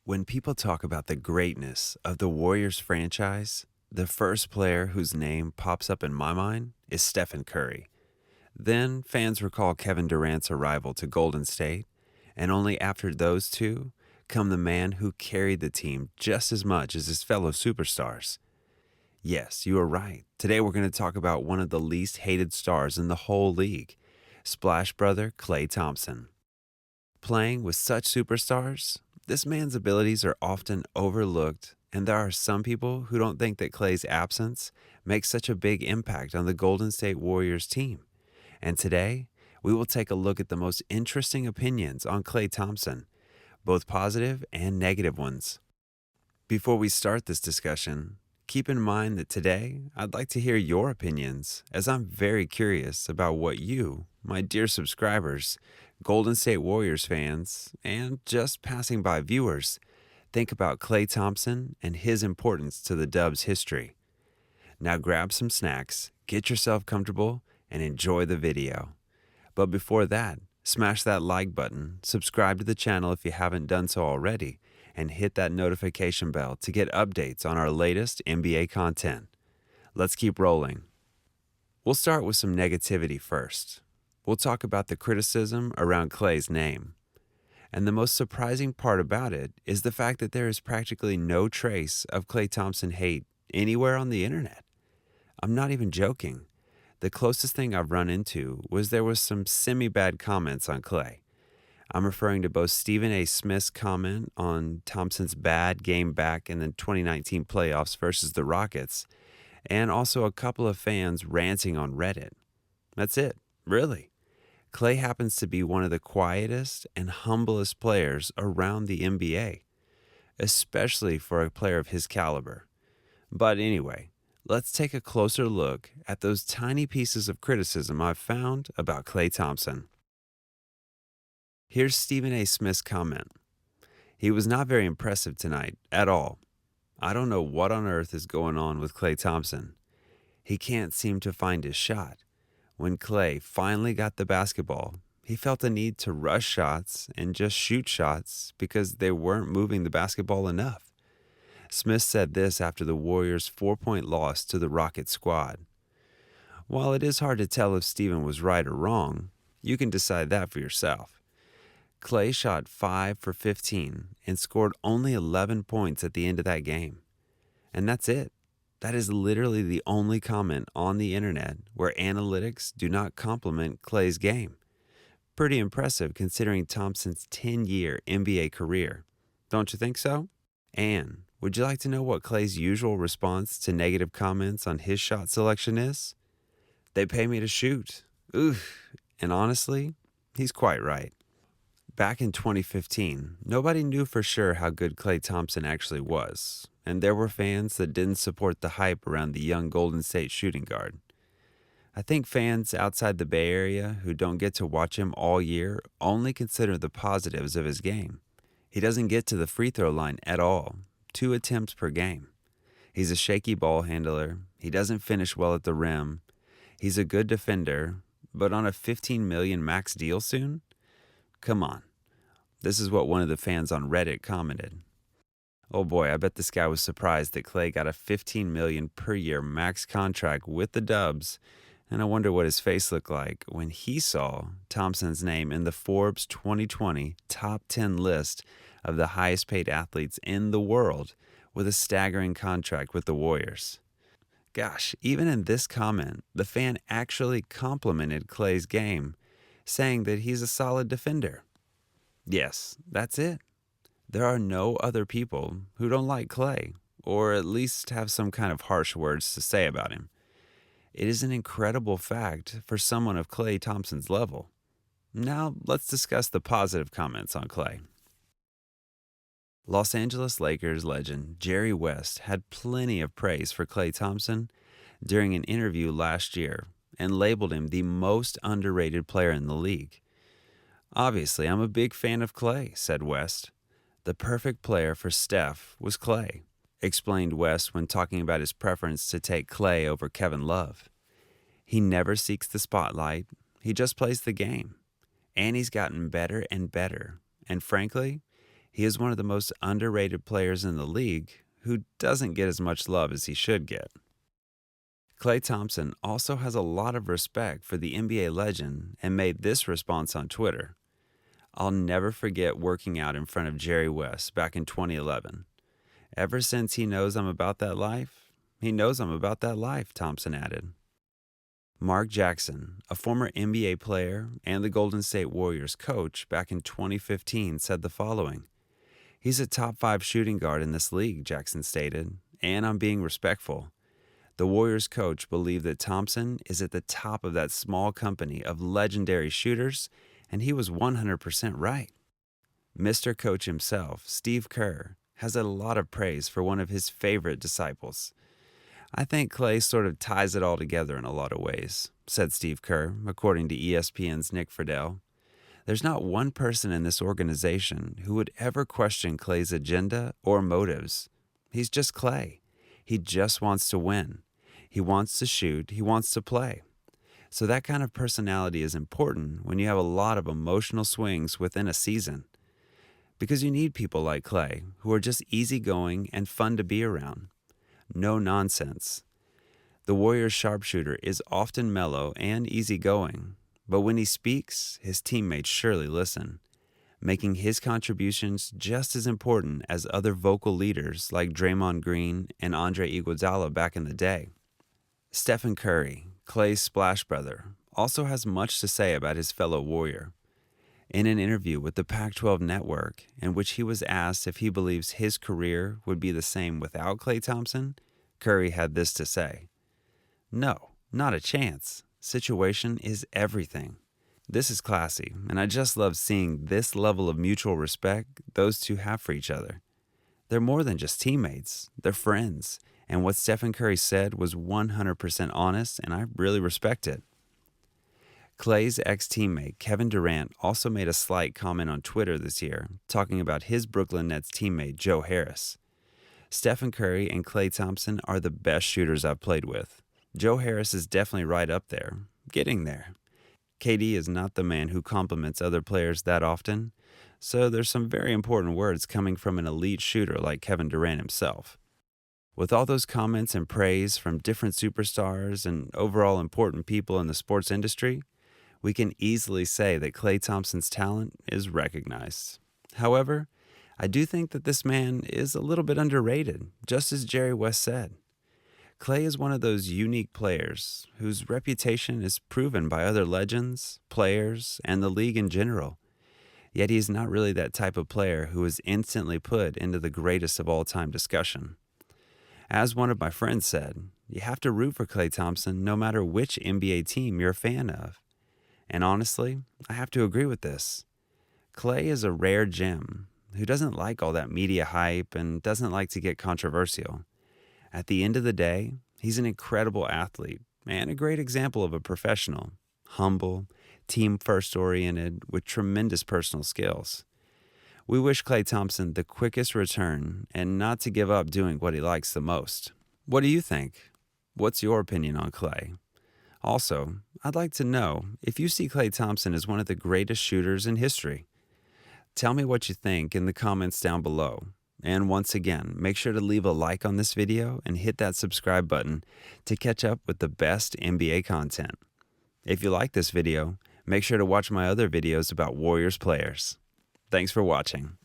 When people talk about the greatness of the Warriors franchise, the first player whose name pops up in my mind is Stephen Curry. Then fans recall Kevin Durant's arrival to Golden State, and only after those two come the man who carried the team just as much as his fellow superstars. Yes, you are right. Today we're going to talk about one of the least hated stars in the whole league, Splash Brother Klay Thompson. Playing with such superstars, this man's abilities are often overlooked, and there are some people who don't think that Klay's absence makes such a big impact on the Golden State Warriors team. And today, we will take a look at the most interesting opinions on Klay Thompson, both positive and negative ones. Before we start this discussion, keep in mind that today I'd like to hear your opinions, as I'm very curious about what you, my dear subscribers, Golden State Warriors fans, and just passing by viewers, think about Klay Thompson and his importance to the Dubs' history. Now grab some snacks, get yourself comfortable, and enjoy the video. But before that, smash that like button, subscribe to the channel if you haven't done so already, and hit that notification bell to get updates on our latest NBA content. Let's keep rolling. We'll start with some negativity first. We'll talk about the criticism around Klay's name. And the most surprising part about it is the fact that there is practically no trace of Klay Thompson hate anywhere on the internet. I'm not even joking. The closest thing I've run into was there was some semi-bad comments on Klay. I'm referring to both Stephen A. Smith's comment on Thompson's bad game back in the 2019 playoffs versus the Rockets, and also a couple of fans ranting on Reddit. That's it, really. Klay happens to be one of the quietest and humblest players around the NBA, especially for a player of his caliber. But anyway, let's take a closer look at those tiny pieces of criticism I've found about Klay Thompson. Here's Stephen A. Smith's comment. He was not very impressive tonight at all. I don't know what on earth is going on with Klay Thompson. He can't seem to find his shot. When Klay finally got the basketball, he felt a need to rush shots and just shoot shots because they weren't moving the basketball enough. Smith said this after the Warriors' 4-point loss to the Rocket squad. While it is hard to tell if Stephen was right or wrong, you can decide that for yourself. Klay shot 5 for 15 and scored only 11 points at the end of that game. And that's it. That is literally the only comment on the internet where analytics do not compliment Klay's game. Pretty impressive considering Thompson's 10-year NBA career. Don't you think so? And would you like to know what Klay's usual response to negative comments on his shot selection is? They pay me to shoot. Oof. And honestly, he's quite right. Back in 2015, nobody knew for sure how good Klay Thompson actually was, and there were fans that didn't support the hype around the young Golden State shooting guard. I think fans outside the Bay Area who don't get to watch him all year only consider the positives of his game. He doesn't get to the free throw line at all, 2 attempts per game. He's a shaky ball handler, he doesn't finish well at the rim, he's a good defender, but on a $15 million max deal soon? Come on. This is what one of the fans on Reddit commented. Oh boy, I bet this guy was surprised that Klay got a $15 million per year max contract with the Dubs, and I wonder what his face looked like when he saw Thompson's name in the Forbes 2020 top 10 list of the highest paid athletes in the world with a staggering contract with the Warriors. Gosh, even in this comment, the fan actually complimented Klay's game, saying that he's a solid defender. Yes, that's it. There are no other people who don't like Klay, or at least have some kind of harsh words to say about him. It is an incredible fact for someone of Klay Thompson's level. Now, let's discuss the positive comments on Klay. Los Angeles Lakers legend Jerry West had plenty of praise for Klay Thompson during an interview last year and labeled him the most underrated player in the league. Obviously, I'm a big fan of Klay, said West. The perfect player for Steph was Klay, explained West when talking about his preference to take Klay over Kevin Love. He never seeks the spotlight, he just plays the game. And he's gotten better and better. And frankly, He is one of the most underrated players in the league who doesn't get as much love as he should get. Klay Thompson also has a lot of respect for the NBA legend and made this response on Twitter. "I'll never forget working out in front of Jerry West back in 2011. Ever since he knows I'm about that life, he knows I'm about that life," Thompson added. Mark Jackson, a former NBA player and the Golden State Warriors coach back in 2015, said the following: "He's a top 5 shooting guard in this league," Jackson stated, "and I'm being respectful. The Warriors coach believed that Thompson is at the top of that small company of legendary shooters, and he was 100% right." Mr. Coach himself, Steve Kerr, has a lot of praise for one of his favorite disciples. "I think Klay sort of ties it all together in a lot of ways," said Steve Kerr, according to ESPN's Nick Friedel. "There's not one person in this organization who would ever question Klay's agenda or motives. He's just Klay. He just wants to win. He wants to shoot. He wants to play. So that kind of personality is important when you have a lot of emotional swings within a season. Because you need people like Klay who are just easygoing and fun to be around. No nonsense. The Warriors sharpshooter is often mellow and easygoing, but when he speaks, his teammates surely listen, making his contributions just as important as other vocal leaders like Draymond Green and Andre Iguodala back in the day. Stephen Curry, Klay's splash brother, also has much to say about his fellow Warrior. In an interview with the Pac-12 Network, in which he was asked if he believes his career would be the same without Klay Thompson, Curry had this to say: "No, not a chance. Situation is everything. This is classy, and I just love seeing this level of mutual respect those two have for each other. They're more than just teammates, they're friends, and what Stephen Curry said was 100% honest, and I really respect it." Klay's ex-teammate Kevin Durant also made a slight comment on Twitter this year, talking about his Brooklyn Nets teammate Joe Harris. "Stephen Curry and Klay Thompson are the best shooters I've played with. Joe Harris is definitely right up there, getting there. KD is not the man who compliments other players that often, so there's some very important words coming from an elite shooter like Kevin Durant himself." With all those comments and praise from different superstars and overall important people in the sports industry, we can easily say that Klay Thompson's talent is recognized. However, I do think that this man is a little bit underrated, just as Jerry West said. Klay is one of those unique players whose reputation is proven by other legends, players, and the league in general. Yet he's not really that type of player who is instantly put into the greatest of all time discussion. As one of my friends said, you have to root for Klay Thompson no matter which NBA team you're a fan of. And honestly, I have to agree with this. Klay is a rare gem who doesn't like all that media hype and doesn't like to get controversial. At the end of the day, he's an incredible athlete and a great example of a professional, humble, team-first oriented, with tremendous personal skills. We wish Klay Thompson the quickest return and not to give up doing what he likes the most. What do you think? What's your opinion on Klay? Also, I'd like to know if you see Klay Thompson as one of the greatest shooters in history. Tell me what you think in the comments down below. And once again, make sure to leave a like on this video and hit that subscribe button to catch up with the best NBA content. If you like this video, make sure to watch my other videos about Warriors players. Thanks for watching.